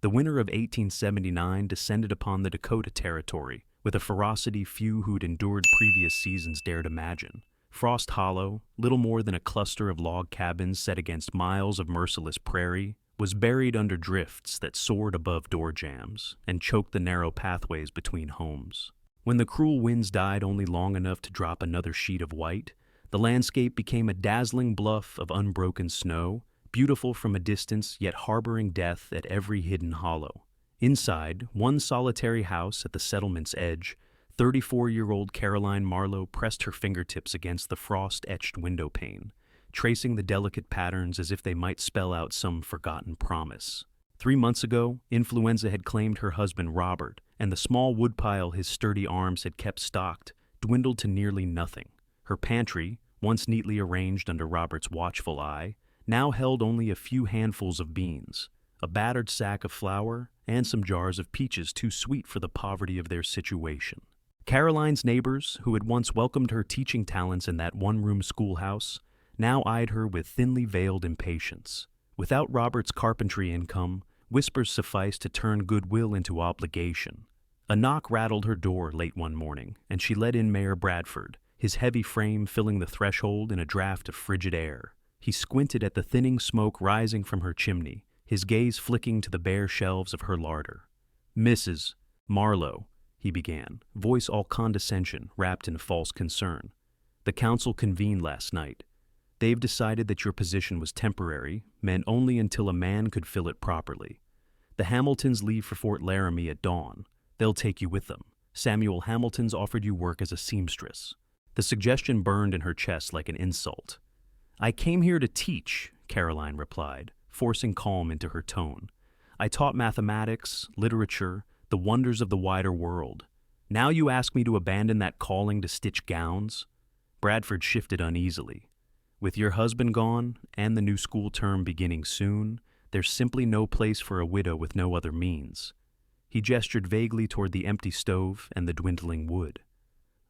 The winter of 1879 descended upon the Dakota Territory with a ferocity few who'd endured previous seasons dared imagine. Frost Hollow, little more than a cluster of log cabins set against miles of merciless prairie, was buried under drifts that soared above door jambs and choked the narrow pathways between homes. When the cruel winds died only long enough to drop another sheet of white, the landscape became a dazzling bluff of unbroken snow, beautiful from a distance yet harboring death at every hidden hollow. Inside, one solitary house at the settlement's edge, 34-year-old Caroline Marlowe pressed her fingertips against the frost-etched window pane, tracing the delicate patterns as if they might spell out some forgotten promise. 3 months ago, influenza had claimed her husband Robert, and the small woodpile his sturdy arms had kept stocked dwindled to nearly nothing. Her pantry, once neatly arranged under Robert's watchful eye, now held only a few handfuls of beans, a battered sack of flour, and some jars of peaches too sweet for the poverty of their situation. Caroline's neighbors, who had once welcomed her teaching talents in that one-room schoolhouse, now eyed her with thinly veiled impatience. Without Robert's carpentry income, whispers sufficed to turn goodwill into obligation. A knock rattled her door late one morning, and she let in Mayor Bradford, his heavy frame filling the threshold in a draft of frigid air. He squinted at the thinning smoke rising from her chimney, his gaze flicking to the bare shelves of her larder. "Mrs. Marlowe," he began, voice all condescension wrapped in false concern. "The council convened last night. They've decided that your position was temporary, meant only until a man could fill it properly. The Hamiltons leave for Fort Laramie at dawn. They'll take you with them. Samuel Hamilton's offered you work as a seamstress." The suggestion burned in her chest like an insult. "I came here to teach," Caroline replied, forcing calm into her tone. "I taught mathematics, literature, the wonders of the wider world. Now you ask me to abandon that calling to stitch gowns?" Bradford shifted uneasily. "With your husband gone, and the new school term beginning soon, there's simply no place for a widow with no other means." He gestured vaguely toward the empty stove and the dwindling wood.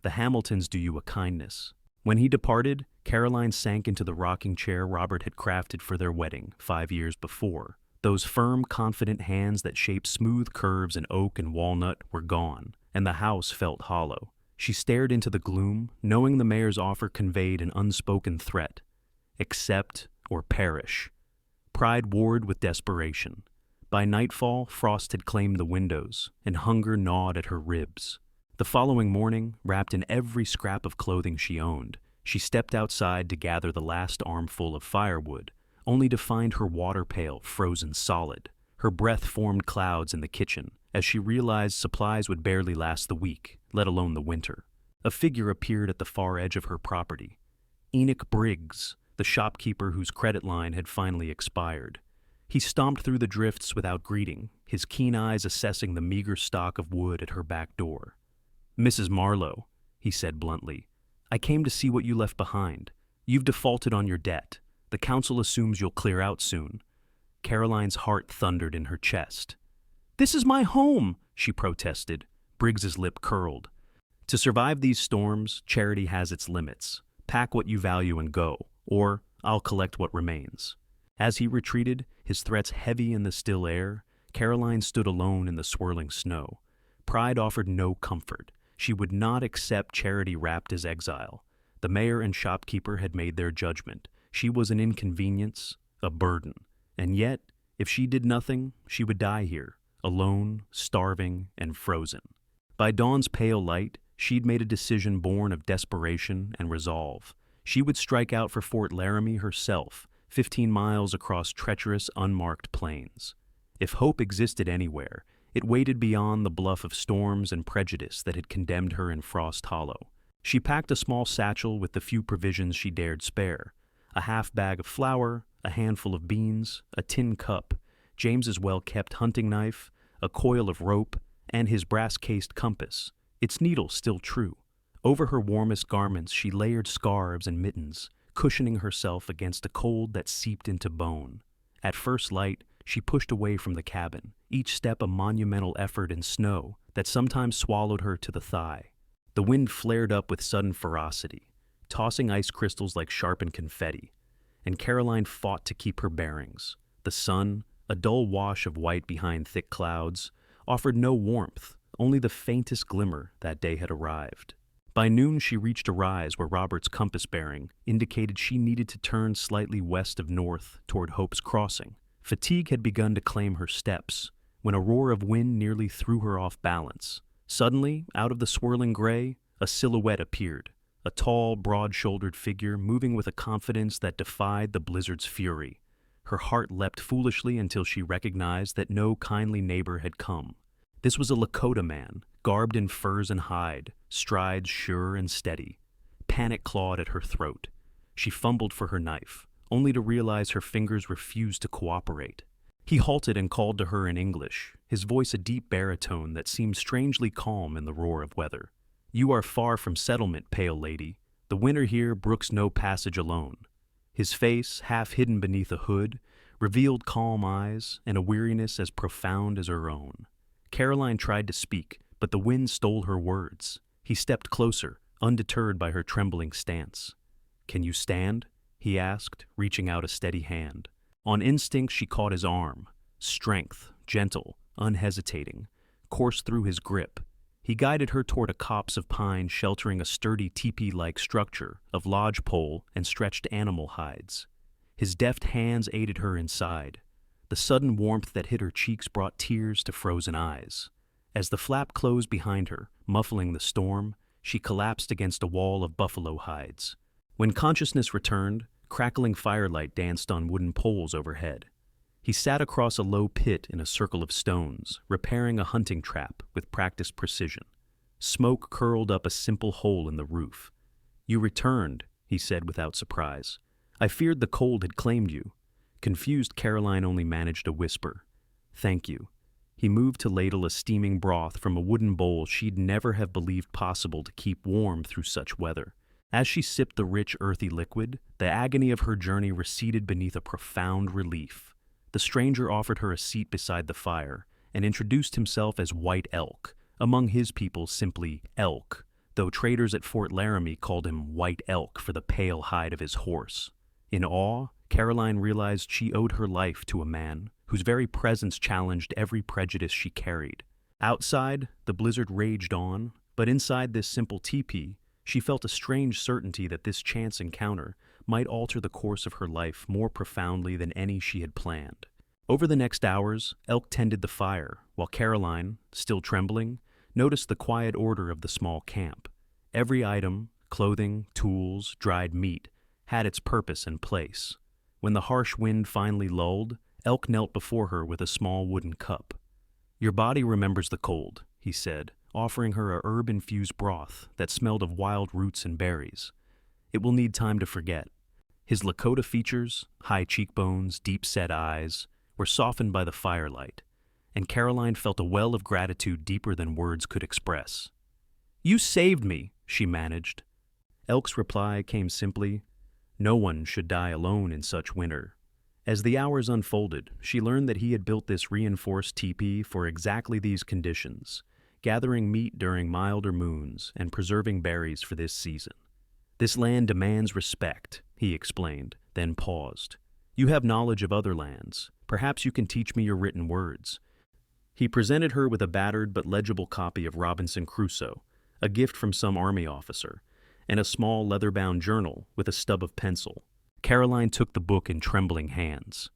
"The Hamiltons do you a kindness." When he departed, Caroline sank into the rocking chair Robert had crafted for their wedding 5 years before. Those firm, confident hands that shaped smooth curves in oak and walnut were gone, and the house felt hollow. She stared into the gloom, knowing the mayor's offer conveyed an unspoken threat. Accept or perish. Pride warred with desperation. By nightfall, frost had claimed the windows, and hunger gnawed at her ribs. The following morning, wrapped in every scrap of clothing she owned, she stepped outside to gather the last armful of firewood, only to find her water pail frozen solid. Her breath formed clouds in the kitchen, as she realized supplies would barely last the week, let alone the winter. A figure appeared at the far edge of her property. Enoch Briggs, the shopkeeper whose credit line had finally expired. He stomped through the drifts without greeting, his keen eyes assessing the meager stock of wood at her back door. "Mrs. Marlowe," he said bluntly, "I came to see what you left behind. You've defaulted on your debt. The council assumes you'll clear out soon." Caroline's heart thundered in her chest. "This is my home," she protested. Briggs's lip curled. "To survive these storms, charity has its limits. Pack what you value and go, or I'll collect what remains." As he retreated, his threats heavy in the still air, Caroline stood alone in the swirling snow. Pride offered no comfort. She would not accept charity wrapped as exile. The mayor and shopkeeper had made their judgment. She was an inconvenience, a burden. And yet, if she did nothing, she would die here, alone, starving, and frozen. By dawn's pale light, she'd made a decision born of desperation and resolve. She would strike out for Fort Laramie herself, 15 miles across treacherous, unmarked plains. If hope existed anywhere, it waited beyond the bluff of storms and prejudice that had condemned her in Frost Hollow. She packed a small satchel with the few provisions she dared spare: a half bag of flour, a handful of beans, a tin cup, James's well-kept hunting knife, a coil of rope, and his brass-cased compass, its needle still true. Over her warmest garments she layered scarves and mittens, cushioning herself against a cold that seeped into bone. At first light, she pushed away from the cabin, each step a monumental effort in snow that sometimes swallowed her to the thigh. The wind flared up with sudden ferocity, tossing ice crystals like sharpened confetti, and Caroline fought to keep her bearings. The sun, a dull wash of white behind thick clouds, offered no warmth, only the faintest glimmer that day had arrived. By noon she reached a rise where Robert's compass bearing indicated she needed to turn slightly west of north toward Hope's Crossing. Fatigue had begun to claim her steps, when a roar of wind nearly threw her off balance. Suddenly, out of the swirling gray, a silhouette appeared, a tall, broad-shouldered figure moving with a confidence that defied the blizzard's fury. Her heart leapt foolishly until she recognized that no kindly neighbor had come. This was a Lakota man, garbed in furs and hide, strides sure and steady. Panic clawed at her throat. She fumbled for her knife, only to realize her fingers refused to cooperate. He halted and called to her in English, his voice a deep baritone that seemed strangely calm in the roar of weather. "You are far from settlement, pale lady. The winter here brooks no passage alone." His face, half hidden beneath a hood, revealed calm eyes and a weariness as profound as her own. Caroline tried to speak, but the wind stole her words. He stepped closer, undeterred by her trembling stance. "Can you stand?" he asked, reaching out a steady hand. On instinct, she caught his arm. Strength, gentle, unhesitating, coursed through his grip. He guided her toward a copse of pine sheltering a sturdy teepee-like structure of lodgepole and stretched animal hides. His deft hands aided her inside. The sudden warmth that hit her cheeks brought tears to frozen eyes. As the flap closed behind her, muffling the storm, she collapsed against a wall of buffalo hides. When consciousness returned, crackling firelight danced on wooden poles overhead. He sat across a low pit in a circle of stones, repairing a hunting trap with practiced precision. Smoke curled up a simple hole in the roof. "You returned," he said without surprise. "I feared the cold had claimed you." Confused, Caroline only managed a whisper. "Thank you." He moved to ladle a steaming broth from a wooden bowl she'd never have believed possible to keep warm through such weather. As she sipped the rich, earthy liquid, the agony of her journey receded beneath a profound relief. The stranger offered her a seat beside the fire and introduced himself as White Elk, among his people simply Elk, though traders at Fort Laramie called him White Elk for the pale hide of his horse. In awe, Caroline realized she owed her life to a man whose very presence challenged every prejudice she carried. Outside, the blizzard raged on, but inside this simple teepee, she felt a strange certainty that this chance encounter might alter the course of her life more profoundly than any she had planned. Over the next hours, Elk tended the fire, while Caroline, still trembling, noticed the quiet order of the small camp. Every item, clothing, tools, dried meat, had its purpose and place. When the harsh wind finally lulled, Elk knelt before her with a small wooden cup. "Your body remembers the cold," he said, offering her a herb-infused broth that smelled of wild roots and berries. "It will need time to forget." His Lakota features, high cheekbones, deep-set eyes, were softened by the firelight, and Caroline felt a well of gratitude deeper than words could express. "You saved me," she managed. Elk's reply came simply, "No one should die alone in such winter." As the hours unfolded, she learned that he had built this reinforced teepee for exactly these conditions, gathering meat during milder moons and preserving berries for this season. "This land demands respect," he explained, then paused. "You have knowledge of other lands. Perhaps you can teach me your written words." He presented her with a battered but legible copy of Robinson Crusoe, a gift from some army officer, and a small leather-bound journal with a stub of pencil. Caroline took the book in trembling hands.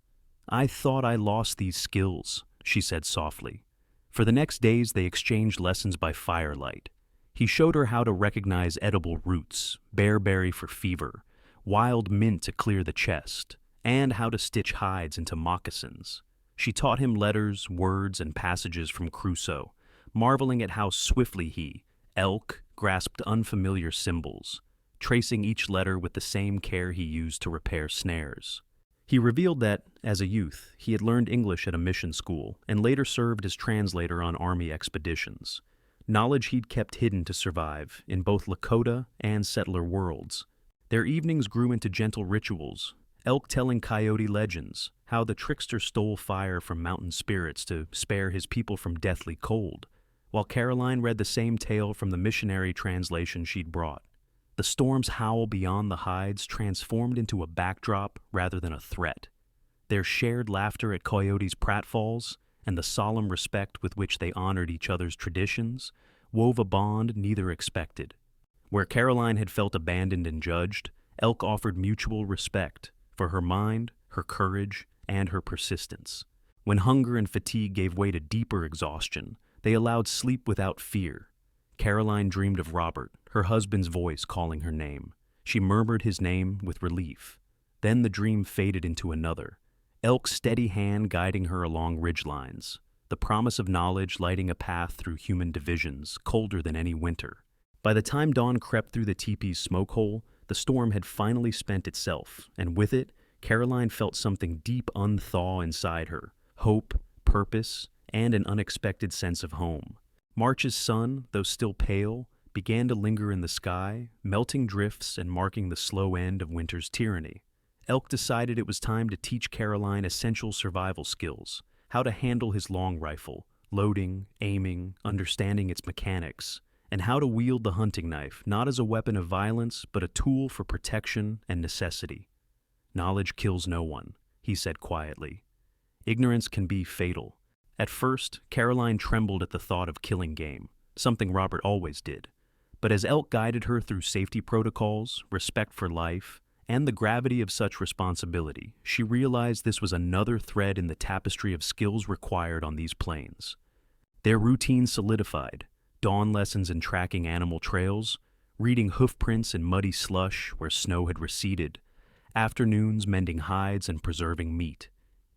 "I thought I lost these skills," she said softly. For the next days they exchanged lessons by firelight. He showed her how to recognize edible roots, bearberry for fever, wild mint to clear the chest, and how to stitch hides into moccasins. She taught him letters, words, and passages from Crusoe, marveling at how swiftly he, Elk, grasped unfamiliar symbols, tracing each letter with the same care he used to repair snares. He revealed that, as a youth, he had learned English at a mission school and later served as translator on army expeditions, knowledge he'd kept hidden to survive in both Lakota and settler worlds. Their evenings grew into gentle rituals, Elk telling coyote legends, how the trickster stole fire from mountain spirits to spare his people from deathly cold, while Caroline read the same tale from the missionary translation she'd brought. The storm's howl beyond the hides transformed into a backdrop rather than a threat. Their shared laughter at Coyote's pratfalls and the solemn respect with which they honored each other's traditions wove a bond neither expected. Where Caroline had felt abandoned and judged, Elk offered mutual respect for her mind, her courage, and her persistence. When hunger and fatigue gave way to deeper exhaustion, they allowed sleep without fear. Caroline dreamed of Robert, her husband's voice calling her name. She murmured his name with relief. Then the dream faded into another, Elk's steady hand guiding her along ridgelines, the promise of knowledge lighting a path through human divisions, colder than any winter. By the time dawn crept through the teepee's smoke hole, the storm had finally spent itself, and with it, Caroline felt something deep unthaw inside her, hope, purpose, and an unexpected sense of home. March's sun, though still pale, began to linger in the sky, melting drifts and marking the slow end of winter's tyranny. Elk decided it was time to teach Caroline essential survival skills, how to handle his long rifle, loading, aiming, understanding its mechanics, and how to wield the hunting knife, not as a weapon of violence, but a tool for protection and necessity. "Knowledge kills no one," he said quietly. "Ignorance can be fatal." At first, Caroline trembled at the thought of killing game, something Robert always did. But as Elk guided her through safety protocols, respect for life, and the gravity of such responsibility, she realized this was another thread in the tapestry of skills required on these plains. Their routine solidified, dawn lessons in tracking animal trails, reading hoofprints in muddy slush where snow had receded, afternoons mending hides and preserving meat,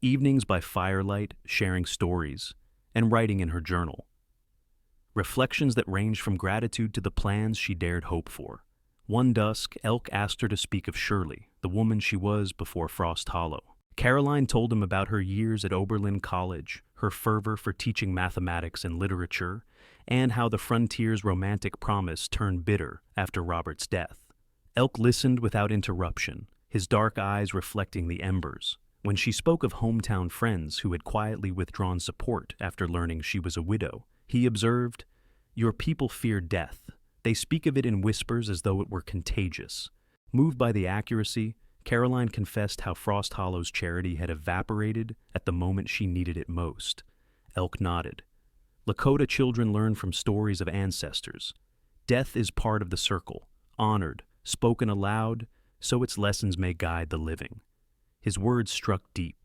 evenings by firelight sharing stories, and writing in her journal. Reflections that ranged from gratitude to the plans she dared hope for. One dusk, Elk asked her to speak of Shirley, the woman she was before Frost Hollow. Caroline told him about her years at Oberlin College, her fervor for teaching mathematics and literature, and how the frontier's romantic promise turned bitter after Robert's death. Elk listened without interruption, his dark eyes reflecting the embers. When she spoke of hometown friends who had quietly withdrawn support after learning she was a widow, he observed, "Your people fear death. They speak of it in whispers as though it were contagious." Moved by the accuracy, Caroline confessed how Frost Hollow's charity had evaporated at the moment she needed it most. Elk nodded. Lakota children learn from stories of ancestors. Death is part of the circle, honored, spoken aloud, so its lessons may guide the living. His words struck deep.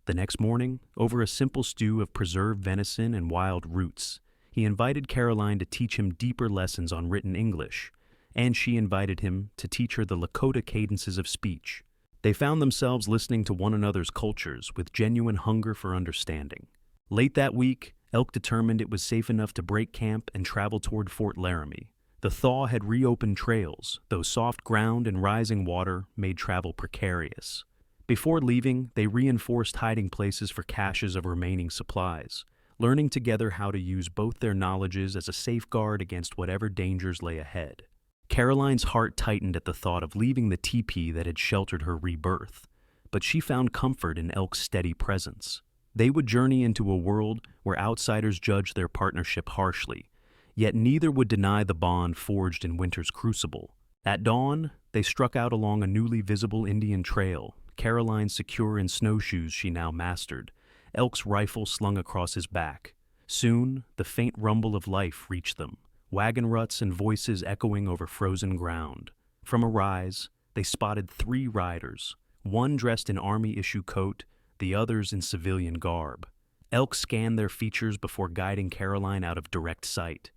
The next morning, over a simple stew of preserved venison and wild roots, he invited Caroline to teach him deeper lessons on written English, and she invited him to teach her the Lakota cadences of speech. They found themselves listening to one another's cultures with genuine hunger for understanding. Late that week, Elk determined it was safe enough to break camp and travel toward Fort Laramie. The thaw had reopened trails, though soft ground and rising water made travel precarious. Before leaving, they reinforced hiding places for caches of remaining supplies, learning together how to use both their knowledges as a safeguard against whatever dangers lay ahead. Caroline's heart tightened at the thought of leaving the teepee that had sheltered her rebirth, but she found comfort in Elk's steady presence. They would journey into a world where outsiders judged their partnership harshly, yet neither would deny the bond forged in winter's crucible. At dawn, they struck out along a newly visible Indian trail, Caroline secure in snowshoes she now mastered, Elk's rifle slung across his back. Soon, the faint rumble of life reached them, wagon ruts and voices echoing over frozen ground. From a rise, they spotted 3 riders, one dressed in army-issue coat, the others in civilian garb. Elk scanned their features before guiding Caroline out of direct sight.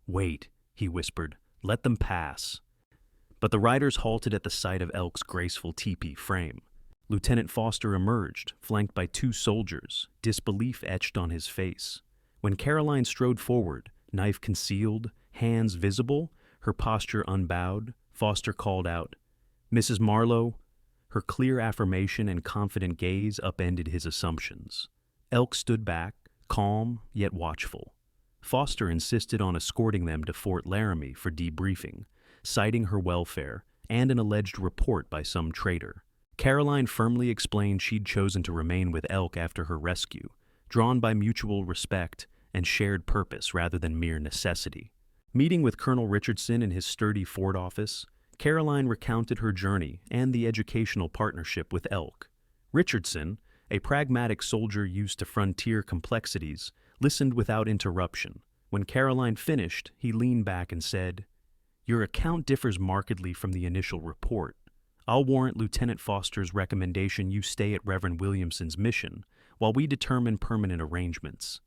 "Wait," he whispered, "let them pass." But the riders halted at the sight of Elk's graceful teepee frame. Lieutenant Foster emerged, flanked by 2 soldiers, disbelief etched on his face. When Caroline strode forward, knife concealed, hands visible, her posture unbowed, Foster called out, "Mrs. Marlowe." Her clear affirmation and confident gaze upended his assumptions. Elk stood back, calm yet watchful. Foster insisted on escorting them to Fort Laramie for debriefing, citing her welfare and an alleged report by some traitor. Caroline firmly explained she'd chosen to remain with Elk after her rescue, drawn by mutual respect and shared purpose rather than mere necessity. Meeting with Colonel Richardson in his sturdy Fort office, Caroline recounted her journey and the educational partnership with Elk. Richardson, A pragmatic soldier used to frontier complexities listened without interruption. When Caroline finished, he leaned back and said, "Your account differs markedly from the initial report. I'll warrant Lieutenant Foster's recommendation you stay at Reverend Williamson's mission while we determine permanent arrangements."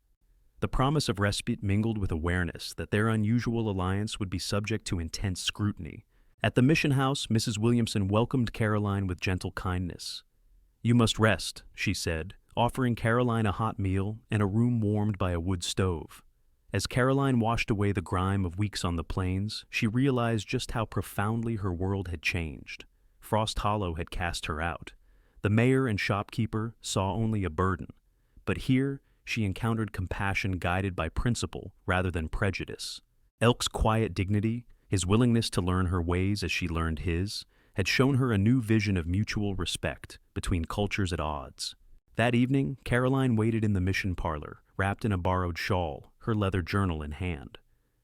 The promise of respite mingled with awareness that their unusual alliance would be subject to intense scrutiny. At the mission house, Mrs. Williamson welcomed Caroline with gentle kindness. "You must rest," she said, offering Caroline a hot meal and a room warmed by a wood stove. As Caroline washed away the grime of weeks on the plains, she realized just how profoundly her world had changed. Frost Hollow had cast her out. The mayor and shopkeeper saw only a burden. But here, she encountered compassion guided by principle rather than prejudice. Elk's quiet dignity, his willingness to learn her ways as she learned his, had shown her a new vision of mutual respect between cultures at odds. That evening, Caroline waited in the mission parlor, wrapped in a borrowed shawl, her leather journal in hand.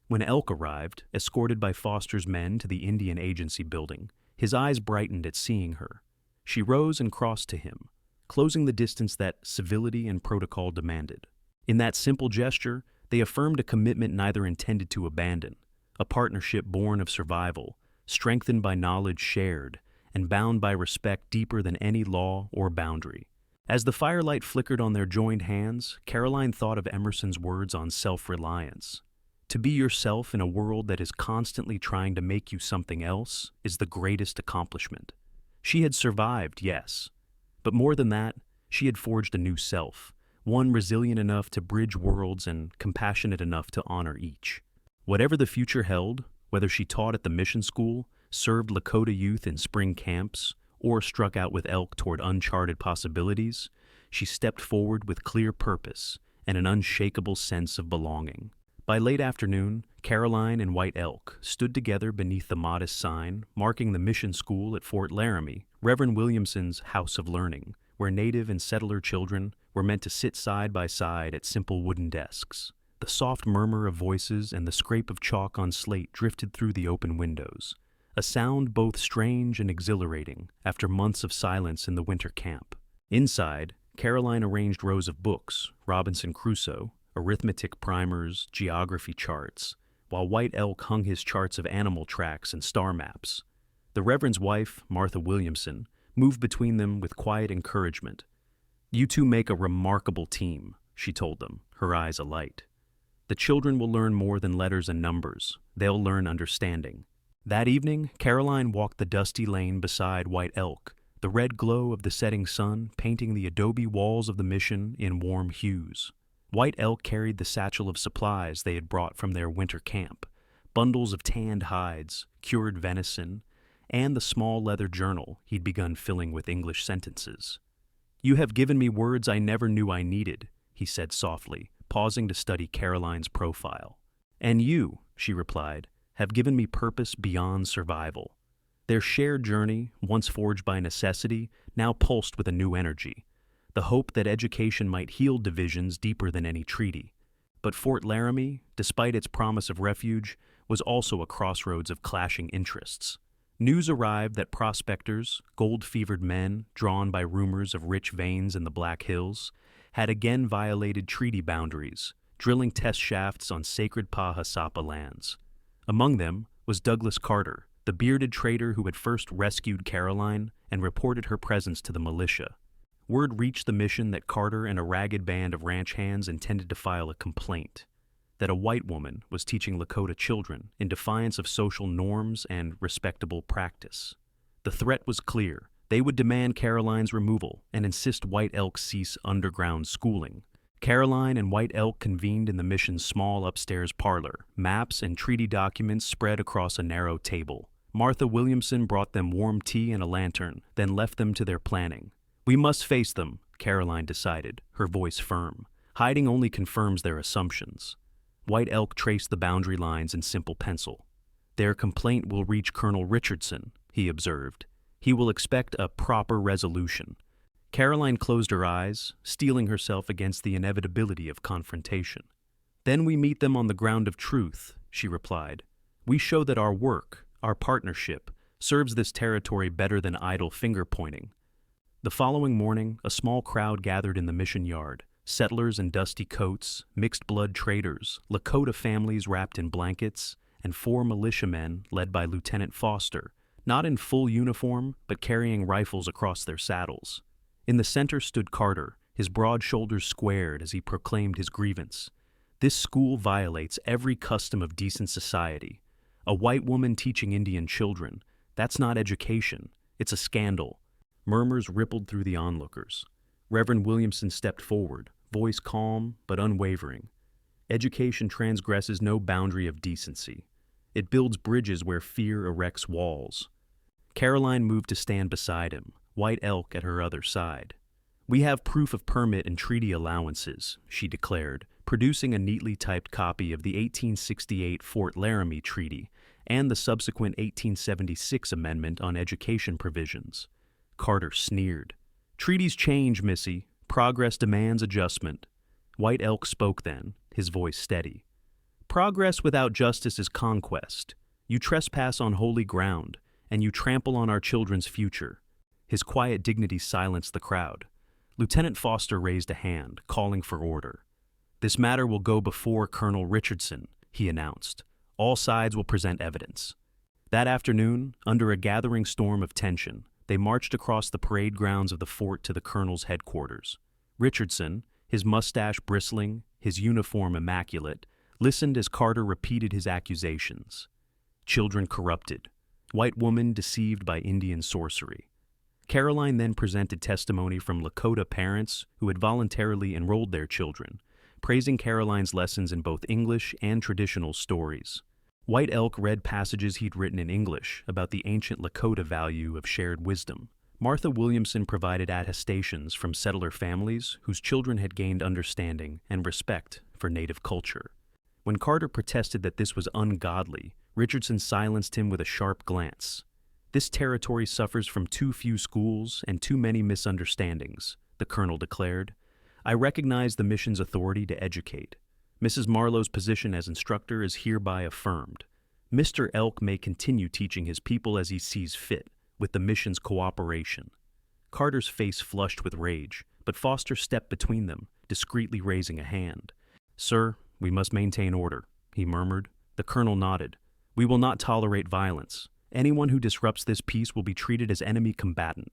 When Elk arrived, escorted by Foster's men to the Indian Agency building, his eyes brightened at seeing her. She rose and crossed to him, closing the distance that civility and protocol demanded. In that simple gesture, they affirmed a commitment neither intended to abandon, a partnership born of survival, strengthened by knowledge shared, and bound by respect deeper than any law or boundary. As the firelight flickered on their joined hands, Caroline thought of Emerson's words on self-reliance. To be yourself in a world that is constantly trying to make you something else is the greatest accomplishment. She had survived, yes, but more than that, she had forged a new self, one resilient enough to bridge worlds and compassionate enough to honor each. Whatever the future held, whether she taught at the mission school, served Lakota youth in spring camps, or struck out with Elk toward uncharted possibilities, she stepped forward with clear purpose and an unshakable sense of belonging. By late afternoon, Caroline and White Elk stood together beneath the modest sign marking the mission school at Fort Laramie, Reverend Williamson's House of Learning, where native and settler children were meant to sit side by side at simple wooden desks. The soft murmur of voices and the scrape of chalk on slate drifted through the open windows, a sound both strange and exhilarating after months of silence in the winter camp. Inside, Caroline arranged rows of books, Robinson Crusoe, arithmetic primers, geography charts, while White Elk hung his charts of animal tracks and star maps. The Reverend's wife, Martha Williamson, moved between them with quiet encouragement. "You two make a remarkable team," she told them, her eyes alight. "The children will learn more than letters and numbers. They'll learn understanding." That evening, Caroline walked the dusty lane beside White Elk, the red glow of the setting sun painting the adobe walls of the mission in warm hues. White Elk carried the satchel of supplies they had brought from their winter camp, bundles of tanned hides, cured venison, and the small leather journal he'd begun filling with English sentences. "You have given me words I never knew I needed," he said softly, pausing to study Caroline's profile. "And you," she replied, "have given me purpose beyond survival." Their shared journey, once forged by necessity, now pulsed with a new energy, the hope that education might heal divisions deeper than any treaty. But Fort Laramie, despite its promise of refuge, was also a crossroads of clashing interests. News arrived that prospectors, gold-fevered men drawn by rumors of rich veins in the Black Hills, had again violated treaty boundaries, drilling test shafts on sacred Pahasapa lands. Among them was Douglas Carter, the bearded trader who had first rescued Caroline and reported her presence to the militia. Word reached the mission that Carter and a ragged band of ranch hands intended to file a complaint, that a white woman was teaching Lakota children in defiance of social norms and respectable practice. The threat was clear. They would demand Caroline's removal and insist White Elk cease underground schooling. Caroline and White Elk convened in the mission's small upstairs parlor, maps and treaty documents spread across a narrow table. Martha Williamson brought them warm tea and a lantern, then left them to their planning. "We must face them," Caroline decided, her voice firm. "Hiding only confirms their assumptions." White Elk traced the boundary lines in simple pencil. "Their complaint will reach Colonel Richardson," he observed. "He will expect a proper resolution." Caroline closed her eyes, steeling herself against the inevitability of confrontation. "Then we meet them on the ground of truth," she replied. "We show that our work, our partnership, serves this territory better than idle finger-pointing." The following morning, a small crowd gathered in the mission yard. Settlers in dusty coats, mixed-blood traders, Lakota families wrapped in blankets, and 4 militiamen led by Lieutenant Foster, not in full uniform, but carrying rifles across their saddles. In the center stood Carter, his broad shoulders squared as he proclaimed his grievance. This school violates every custom of decent society. A white woman teaching Indian children. That's not education. It's a scandal. Murmurs rippled through the onlookers. Reverend Williamson stepped forward, voice calm but unwavering. Education transgresses no boundary of decency. It builds bridges where fear erects walls. Caroline moved to stand beside him, White Elk at her other side. "We have proof of permit and treaty allowances," she declared, producing a neatly typed copy of the 1868 Fort Laramie Treaty and the subsequent 1876 Amendment on Education Provisions. Carter sneered. "Treaties change, Missy. Progress demands adjustment." White Elk spoke then, his voice steady. "Progress without justice is conquest. You trespass on holy ground, and you trample on our children's future." His quiet dignity silenced the crowd. Lieutenant Foster raised a hand, calling for order. "This matter will go before Colonel Richardson," he announced. "All sides will present evidence." That afternoon, under a gathering storm of tension, they marched across the parade grounds of the fort to the colonel's headquarters. Richardson, his mustache bristling, his uniform immaculate, listened as Carter repeated his accusations. Children corrupted. White woman deceived by Indian sorcery. Caroline then presented testimony from Lakota parents who had voluntarily enrolled their children, praising Caroline's lessons in both English and traditional stories. White Elk read passages he'd written in English about the ancient Lakota value of shared wisdom. Martha Williamson provided attestations from settler families whose children had gained understanding and respect for Native culture. When Carter protested that this was ungodly, Richardson silenced him with a sharp glance. "This territory suffers from too few schools and too many misunderstandings," the colonel declared. "I recognize the mission's authority to educate. Mrs. Marlowe's position as instructor is hereby affirmed. Mr. Elk may continue teaching his people as he sees fit, with the mission's cooperation." Carter's face flushed with rage, but Foster stepped between them, discreetly raising a hand. "Sir, we must maintain order," he murmured. The colonel nodded. "We will not tolerate violence. Anyone who disrupts this peace will be treated as enemy combatant."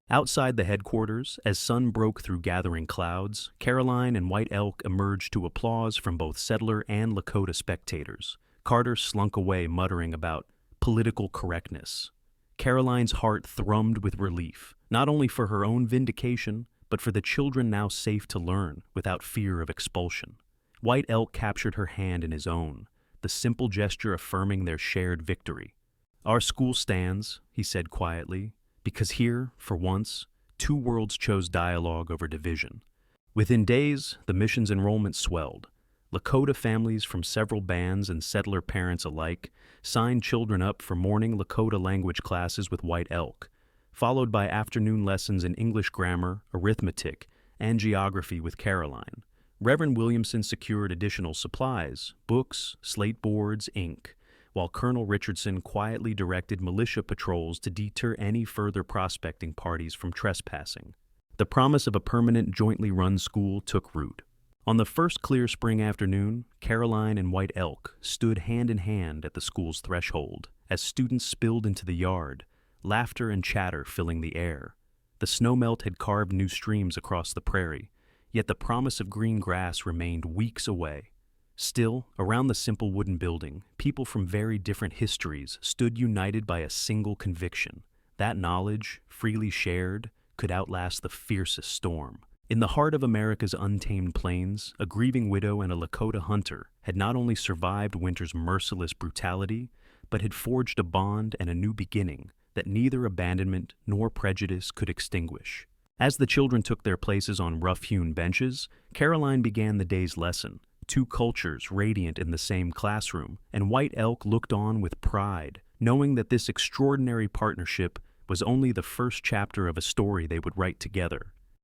Outside the headquarters, as sun broke through gathering clouds, Caroline and White Elk emerged to applause from both settler and Lakota spectators. Carter slunk away muttering about political correctness. Caroline's heart thrummed with relief, not only for her own vindication, but for the children now safe to learn without fear of expulsion. White Elk captured her hand in his own, the simple gesture affirming their shared victory. "Our school stands," he said quietly, "because here, for once, 2 worlds chose dialogue over division." Within days, the mission's enrollment swelled. Lakota families from several bands and settler parents alike signed children up for morning Lakota language classes with White Elk, followed by afternoon lessons in English grammar, arithmetic, and geography with Caroline. Reverend Williamson secured additional supplies, books, slate boards, ink, while Colonel Richardson quietly directed militia patrols to deter any further prospecting parties from trespassing. The promise of a permanent jointly run school took root. On the first clear spring afternoon, Caroline and White Elk stood hand in hand at the school's threshold as students spilled into the yard, laughter and chatter filling the air. The snowmelt had carved new streams across the prairie, yet the promise of green grass remained weeks away. Still, around the simple wooden building, people from very different histories stood united by a single conviction. That knowledge, freely shared, could outlast the fiercest storm. In the heart of America's untamed plains, a grieving widow and a Lakota hunter had not only survived winter's merciless brutality, but had forged a bond and a new beginning that neither abandonment nor prejudice could extinguish. As the children took their places on rough-hewn benches, Caroline began the day's lesson. 2 cultures radiant in the same classroom, and White Elk looked on with pride, knowing that this extraordinary partnership was only the first chapter of a story they would write together.